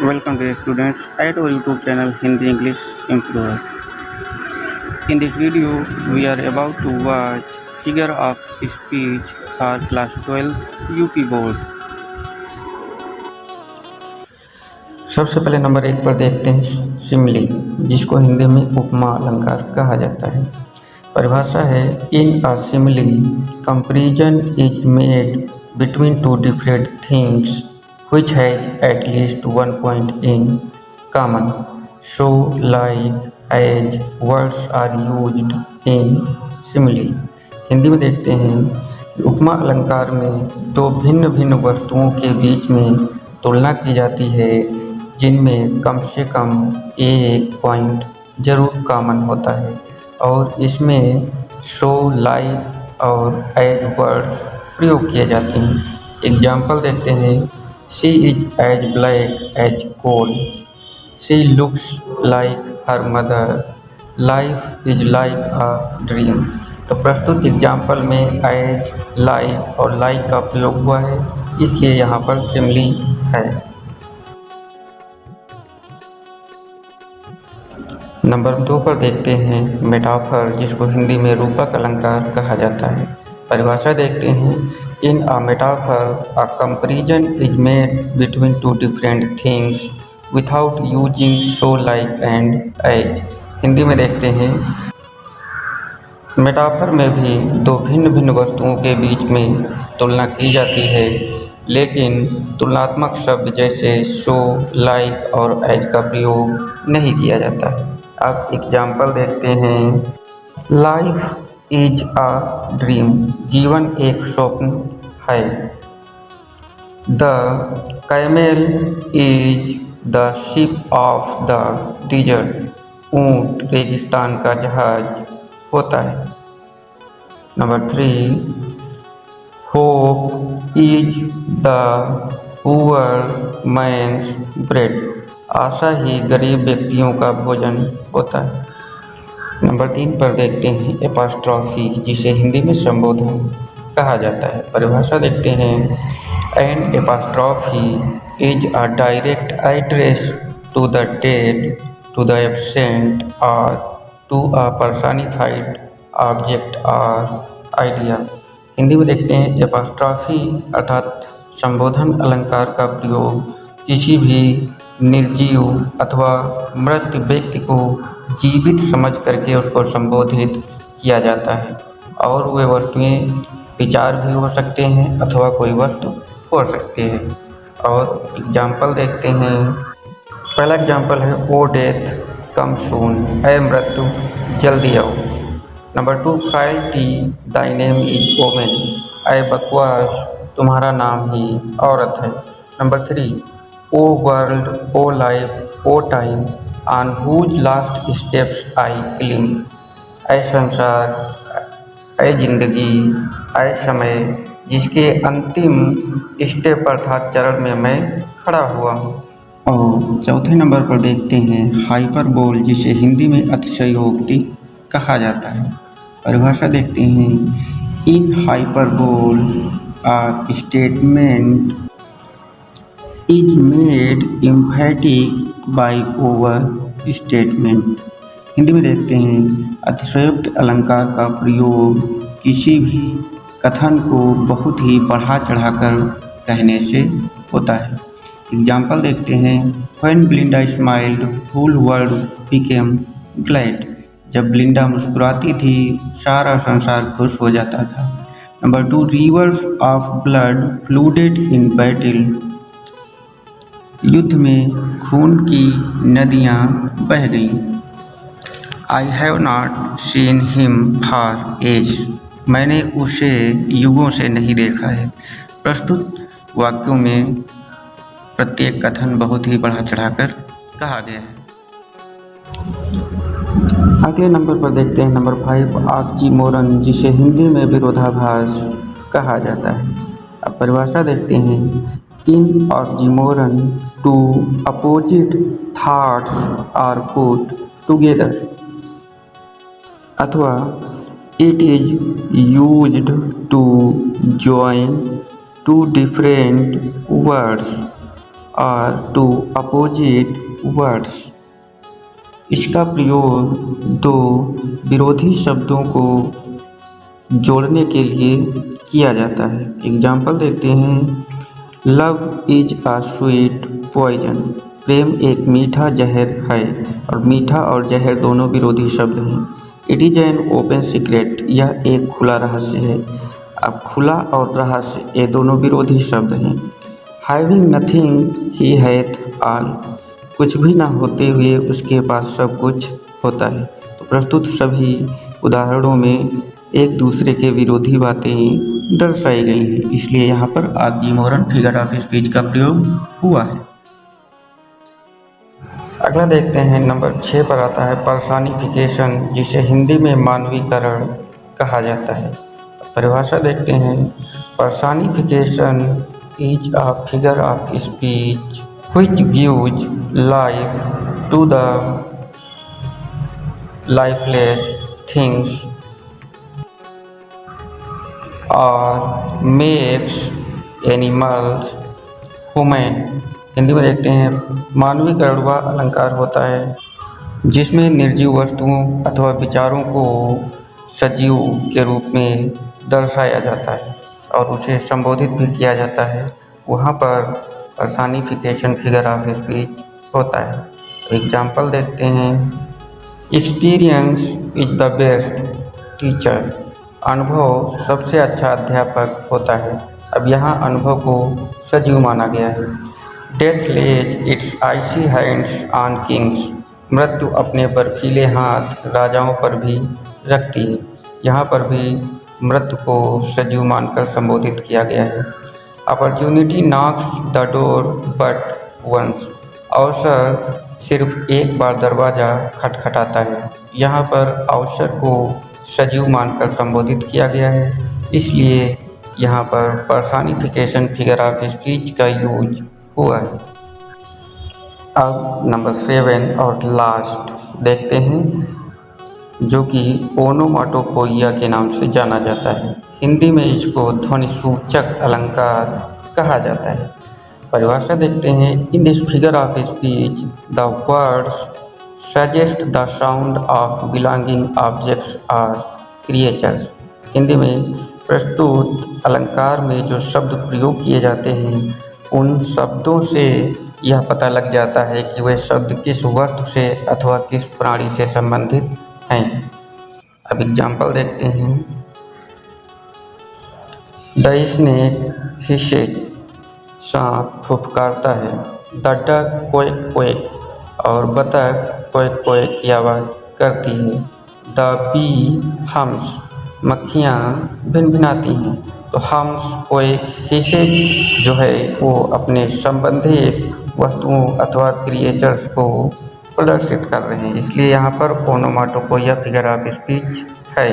Welcome dear students at our YouTube channel Hindi English Improver. In this video we are about to watch figure of speech for class 12 UP board. सबसे पहले number 1 पर देखते हैं simile, जिसको हिंदी में उपमा अलंकार कहा जाता है। परिभाषा है in a simile comparison is made between two different things which has at least one point in common. So like as words are used in simile. Hindi में देखते हैं उपमा अलंकार में दो भिन्न भिन्न वस्तुओं के बीच में तुलना की जाती है जिनमें कम से कम एक पॉइंट जरूर कॉमन होता है और इसमें सो लाइक और एज वर्ड्स प्रयोग किए जाते हैं। एग्जाम्पल देखते हैं She is as black as coal. She looks like her mother. Life is like a dream. तो प्रस्तुत एग्जाम्पल में as, like और like का प्रयोग हुआ है, इसलिए यहाँ पर सिमिली है। नंबर 2 पर देखते हैं मेटाफर, जिसको हिंदी में रूपक अलंकार कहा जाता है। परिभाषा देखते हैं in a metaphor a comparison is made between two different things without using so like and as. Hindi में देखते हैं मेटाफर में भी दो भिन्न भिन्न वस्तुओं के बीच में तुलना की जाती है, लेकिन तुलनात्मक शब्द जैसे सो, लाइक और एज का प्रयोग नहीं किया जाता है। अब एग्जाम्पल देखते हैं लाइफ इज अ ड्रीम, जीवन एक स्वप्न है। The camel is the ship of the desert, ऊंट रेगिस्तान का जहाज होता है। Number 3 hope is the poor man's bread, आशा ही गरीब व्यक्तियों का भोजन होता है। नंबर 3 पर देखते हैं एपॉस्ट्रॉफी, जिसे हिंदी में संबोधन कहा जाता है। परिभाषा देखते हैं an apostrophe is a direct address to the dead, to the absent और टू अ पर्सनिफाइड ऑब्जेक्ट और आइडिया। हिंदी में देखते हैं एपॉस्ट्रॉफी अर्थात संबोधन अलंकार का प्रयोग किसी भी निर्जीव अथवा मृत व्यक्ति को जीवित समझ करके उसको संबोधित किया जाता है और वे वस्तुएं विचार भी हो सकते हैं अथवा कोई वस्तु हो सकती है। और एग्जाम्पल देखते हैं, पहला एग्जाम्पल है ओ डेथ कम सून, ऐ मृत्यु जल्दी आओ। Number 2 frailty thy name is women, ऐ बकवास तुम्हारा नाम ही औरत है। Number 3 O world O life O time on whose last steps I climb, ऐ संसार ऐ जिंदगी ऐ समय जिसके अंतिम स्टेप अर्थात चरण में मैं खड़ा हुआ हूँ। और चौथे नंबर पर देखते हैं हाइपरबोल, जिसे हिंदी में अतिशयोक्ति कहा जाता है। परिभाषा देखते हैं in hyperbole are statement is made emphatic by over statement. Hindi में देखते हैं अतिशयोक्त अलंकार का प्रयोग किसी भी कथन को बहुत ही बढ़ा चढ़ाकर कहने से होता है। एग्जाम्पल देखते हैं when Belinda smiled whole world became glad, जब ब्लिंडा मुस्कुराती थी सारा संसार खुश हो जाता था। Number 2 rivers of blood flooded in battle, युद्ध में खून की नदियाँ बह गईं। I have not seen him for age, मैंने उसे युगों से नहीं देखा है। प्रस्तुत वाक्यों में प्रत्येक कथन बहुत ही बढ़ा चढ़ाकर कहा गया है। अगले नंबर पर देखते हैं नंबर 5 ऑक्सीमोरन, जिसे हिंदी में विरोधाभास कहा जाता है। अब परिभाषा देखते हैं in oxymoron two opposite thoughts are put together, अथवा it is used to join two different words are two opposite words. इसका प्रयोग दो विरोधी शब्दों को जोड़ने के लिए किया जाता है। एग्जाम्पल देखते हैं। Love is a sweet poison. प्रेम एक मीठा जहर है, और मीठा और जहर दोनों विरोधी शब्द हैं। It is an open secret. यह एक खुला रहस्य है। अब खुला और रहस्य ये दोनों विरोधी शब्द हैं। हैविंग नथिंग ही हैथ ऑल। कुछ भी ना होते हुए उसके पास सब कुछ होता है। तो प्रस्तुत सभी उदाहरणों में एक दूसरे के विरोधी बातें दर्शाई गई हैं, इसलिए यहाँ पर ऑक्सीमोरन फिगर ऑफ स्पीच का प्रयोग हुआ है। अगला देखते हैं, नंबर 6 पर आता है पर्सनिफिकेशन, जिसे हिंदी में मानवीकरण कहा जाता है। परिभाषा देखते हैं। Personification is a figure of speech which gives life to the lifeless things or makes animals human। Hindi में देखते हैं, मानवीकरण वह अलंकार होता है जिसमें निर्जीव वस्तुओं अथवा विचारों को सजीव के रूप में दर्शाया जाता है और उसे संबोधित भी किया जाता है। वहाँ पर पर्सनिफिकेशन फिगर ऑफ स्पीच होता है। एग्जाम्पल देखते हैं। Experience is the best teacher. अनुभव सबसे अच्छा अध्यापक होता है। अब यहाँ अनुभव को सजीव माना गया है। Death lays its icy hands on kings. मृत्यु अपने बर्फीले हाथ राजाओं पर भी रखती है। यहाँ पर भी मृत्यु को सजीव मानकर संबोधित किया गया है। Opportunity knocks the door but once. अवसर सिर्फ एक बार दरवाज़ा खटखटाता है। यहाँ पर अवसर को सजीव मानकर संबोधित किया गया है, इसलिए यहाँ पर पर्सनिफिकेशन फिगर ऑफ स्पीच का यूज हुआ है। अब नंबर 7 और लास्ट देखते हैं, जो कि ओनोमाटोपोइया के नाम से जाना जाता है। हिंदी में इसको ध्वनि सूचक अलंकार कहा जाता है। परिभाषा देखते हैं। In this figure of speech the words suggest the sound of belonging objects or creatures. Hindi में प्रस्तुत अलंकार में जो शब्द प्रयोग किए जाते हैं, उन शब्दों से यह पता लग जाता है कि वह शब्द किस वस्तु से अथवा किस प्राणी से संबंधित हैं। अब एग्जाम्पल देखते हैं। The snake hisses. सांप फुफकारता है। The duck quack quack. और बतख क्वेक क्वेक की आवाज़ करती है। The bee hums. मक्खियाँ भिनभिनाती हैं। तो हम्स क्वेक हिसेज जो है वो अपने संबंधित वस्तुओं अथवा क्रिएचर्स को प्रदर्शित कर रहे हैं, इसलिए यहाँ पर ओनोमाटोपोइया फिगर ऑफ स्पीच है।